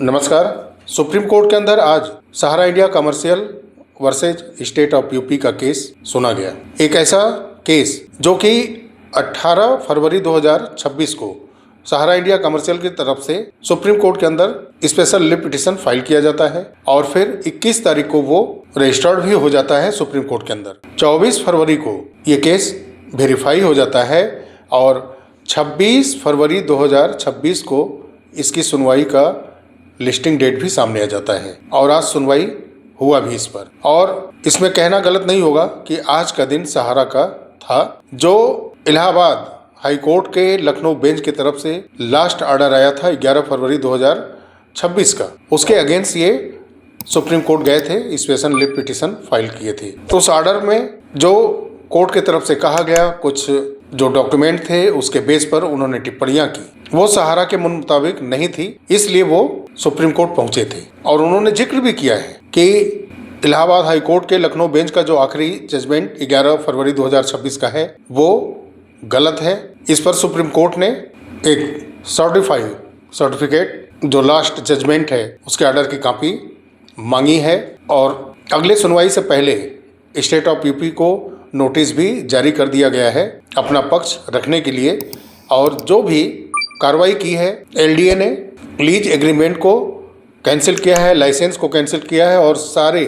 नमस्कार। Supreme court के अंदर आज Sahara India commercial versus state of UP का केस सुना गया। एक ऐसा केस जो कि 18 फरवरी 2026 को सहारा इंडिया कमर्शियल की तरफ से सुप्रीम कोर्ट के अंदर स्पेशल लिव पिटीशन फाइल किया जाता है और फिर 21 तारीख को वो रजिस्टर्ड भी हो जाता है सुप्रीम कोर्ट के अंदर। 24 फरवरी को ये केस वेरीफाई हो जाता है और 26 फरवरी 2026 को इसकी सुनवाई का लिस्टिंग डेट भी सामने आ जाता है और आज सुनवाई हुआ भी इस पर। और इसमें कहना गलत नहीं होगा कि आज का दिन सहारा का था। जो इलाहाबाद हाई कोर्ट के लखनऊ बेंच की तरफ से लास्ट ऑर्डर आया था 11 फरवरी 2026 का, उसके अगेंस्ट ये सुप्रीम कोर्ट गए थे, स्पेशल लिव पिटीशन फाइल किए थे। तो उस ऑर्डर में जो कोर्ट की तरफ से कहा गया, कुछ जो डॉक्यूमेंट थे उसके बेस पर उन्होंने टिप्पणियां की, वो सहारा के मुताबिक नहीं थी, इसलिए वो सुप्रीम कोर्ट पहुंचे थे। और उन्होंने जिक्र भी किया है कि इलाहाबाद हाई कोर्ट के लखनऊ बेंच का जो आखिरी जजमेंट 11 फरवरी 2026 का है वो गलत है। इस पर सुप्रीम कोर्ट ने एक सर्टिफिकेट जो लास्ट जजमेंट है उसके ऑर्डर की कॉपी मांगी है और अगले सुनवाई से पहले स्टेट ऑफ यूपी को नोटिस भी जारी कर दिया गया है अपना पक्ष रखने के लिए। और जो भी कार्रवाई की है, एलडीए ने लीज एग्रीमेंट को कैंसिल किया है, लाइसेंस को कैंसिल किया है और सारे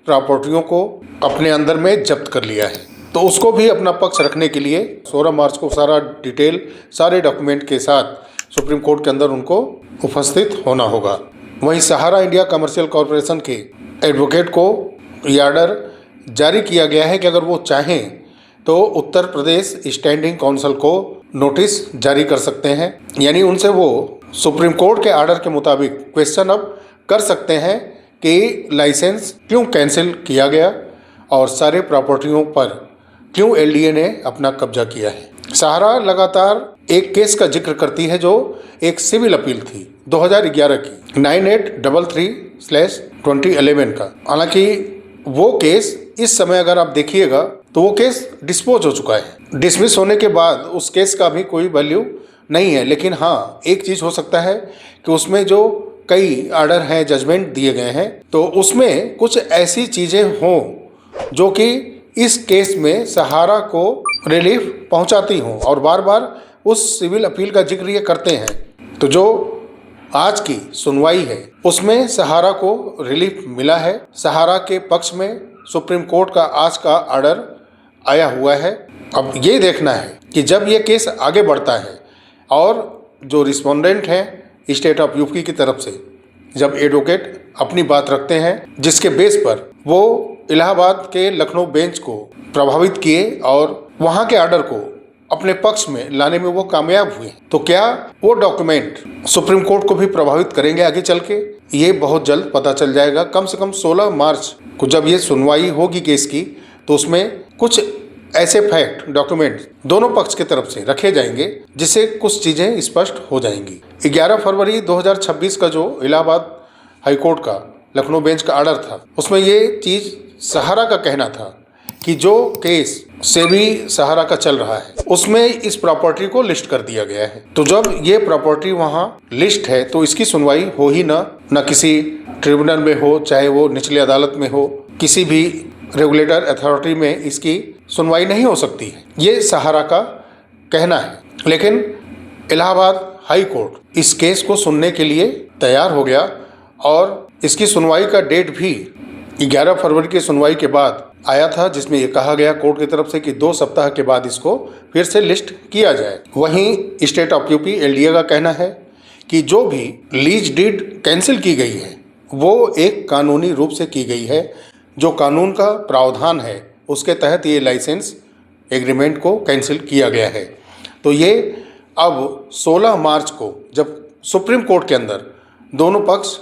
प्रॉपर्टियों को अपने अंदर में जब्त कर लिया है। तो उसको भी अपना पक्ष रखने के लिए 16 मार्च को सारा डिटेल, सारे डॉक्यूमेंट के साथ सुप्रीम कोर्ट के अंदर उनको उपस्थित होना होगा। वहीं सहारा इंडिया कमर्शियल कॉरपोरेशन के एडवोकेट को ये ऑर्डर जारी किया गया है कि अगर वो चाहें तो उत्तर प्रदेश स्टैंडिंग काउंसिल को नोटिस जारी कर सकते हैं, यानी उनसे वो सुप्रीम कोर्ट के ऑर्डर के मुताबिक क्वेश्चन अब कर सकते हैं कि लाइसेंस क्यों कैंसिल किया गया और सारे प्रॉपर्टियों पर क्यों एलडीए ने अपना कब्जा किया है। सहारा लगातार एक केस का जिक्र करती है जो एक सिविल अपील थी 2011 की 9833/2011 का। हालांकि वो केस इस समय अगर आप देखिएगा तो वो केस डिस्पोज हो चुका है। डिसमिस होने के बाद उस केस का भी कोई वैल्यू नहीं है। लेकिन हाँ, एक चीज़ हो सकता है कि उसमें जो कई ऑर्डर हैं, जजमेंट दिए गए हैं, तो उसमें कुछ ऐसी चीज़ें हों जो कि इस केस में सहारा को रिलीफ पहुंचाती हों और बार बार उस सिविल अपील का जिक्र ये करते हैं। तो जो आज की सुनवाई है उसमें सहारा को रिलीफ मिला है। सहारा के पक्ष में सुप्रीम कोर्ट का आज का ऑर्डर आया हुआ है। अब ये देखना है कि जब ये केस आगे बढ़ता है और जो रिस्पोंडेंट हैं स्टेट ऑफ यूपी की तरफ से, जब एडवोकेट अपनी बात रखते हैं जिसके बेस पर वो इलाहाबाद के लखनऊ बेंच को प्रभावित किए और वहाँ के ऑर्डर को अपने पक्ष में लाने में वो कामयाब हुए, तो क्या वो डॉक्यूमेंट सुप्रीम कोर्ट को भी प्रभावित करेंगे आगे चल के, ये बहुत जल्द पता चल जाएगा। कम से कम 16 मार्च को जब ये सुनवाई होगी केस की, तो उसमें कुछ ऐसे फैक्ट, डॉक्यूमेंट दोनों पक्ष की तरफ से रखे जाएंगे जिससे कुछ चीज़ें स्पष्ट हो जाएंगी। 11 फरवरी 2026 का जो इलाहाबाद हाई कोर्ट का लखनऊ बेंच का ऑर्डर था, उसमें ये चीज़ सहारा का कहना था कि जो केस से भी सहारा का चल रहा है उसमें इस प्रॉपर्टी को लिस्ट कर दिया गया है। तो जब ये प्रॉपर्टी वहाँ लिस्ट है तो इसकी सुनवाई हो ही ना किसी ट्रिब्यूनल में हो, चाहे वो निचली अदालत में हो, किसी भी रेगुलेटर अथॉरिटी में इसकी सुनवाई नहीं हो सकती है, ये सहारा का कहना है। लेकिन इलाहाबाद हाई कोर्ट इस केस को सुनने के लिए तैयार हो गया और इसकी सुनवाई का डेट भी 11 फरवरी की सुनवाई के बाद आया था, जिसमें ये कहा गया कोर्ट की तरफ से कि 2 सप्ताह के बाद इसको फिर से लिस्ट किया जाए। वहीं स्टेट ऑफ यूपी एलडीए का कहना है कि जो भी लीज डीड कैंसिल की गई है वो एक कानूनी रूप से की गई है, जो कानून का प्रावधान है उसके तहत ये लाइसेंस एग्रीमेंट को कैंसिल किया गया है। तो ये अब 16 मार्च को जब सुप्रीम कोर्ट के अंदर दोनों पक्ष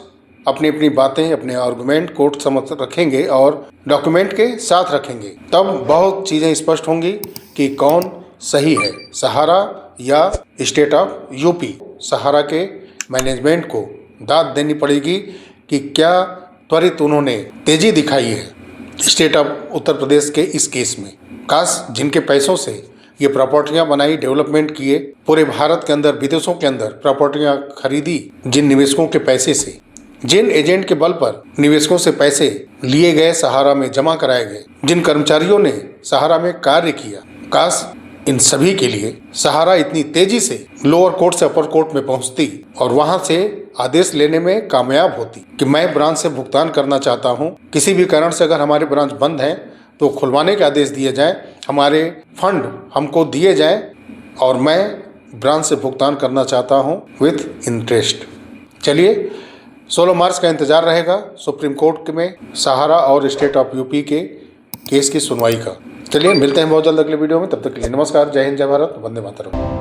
अपनी अपनी बातें, अपने आर्गुमेंट कोर्ट समक्ष रखेंगे और डॉक्यूमेंट के साथ रखेंगे, तब बहुत चीज़ें स्पष्ट होंगी कि कौन सही है, सहारा या स्टेट ऑफ यूपी। सहारा के मैनेजमेंट को दाद देनी पड़ेगी कि क्या त्वरित उन्होंने तेजी दिखाई है स्टेट ऑफ उत्तर प्रदेश के इस केस में। काश जिनके पैसों से ये प्रॉपर्टियां बनाई, डेवलपमेंट किए, पूरे भारत के अंदर, विदेशों के अंदर प्रॉपर्टियां खरीदी, जिन निवेशकों के पैसे से, जिन एजेंट के बल पर निवेशकों से पैसे लिए गए, सहारा में जमा कराए गए, जिन कर्मचारियों ने सहारा में कार्य किया, काश इन सभी के लिए सहारा इतनी तेजी से लोअर कोर्ट से अपर कोर्ट में पहुंचती और वहां से आदेश लेने में कामयाब होती कि मैं ब्रांच से भुगतान करना चाहता हूं, किसी भी कारण से अगर हमारे ब्रांच बंद है तो खुलवाने के आदेश दिए जाएं, हमारे फंड हमको दिए जाएं और मैं ब्रांच से भुगतान करना चाहता हूं विथ इंटरेस्ट। चलिए 16 मार्च का इंतजार रहेगा सुप्रीम कोर्ट में सहारा और स्टेट ऑफ यूपी के केस की सुनवाई का। चलिए मिलते हैं बहुत जल्द अगले वीडियो में, तब तक के लिए नमस्कार, जय हिंद, जय भारत, वंदे मातरम।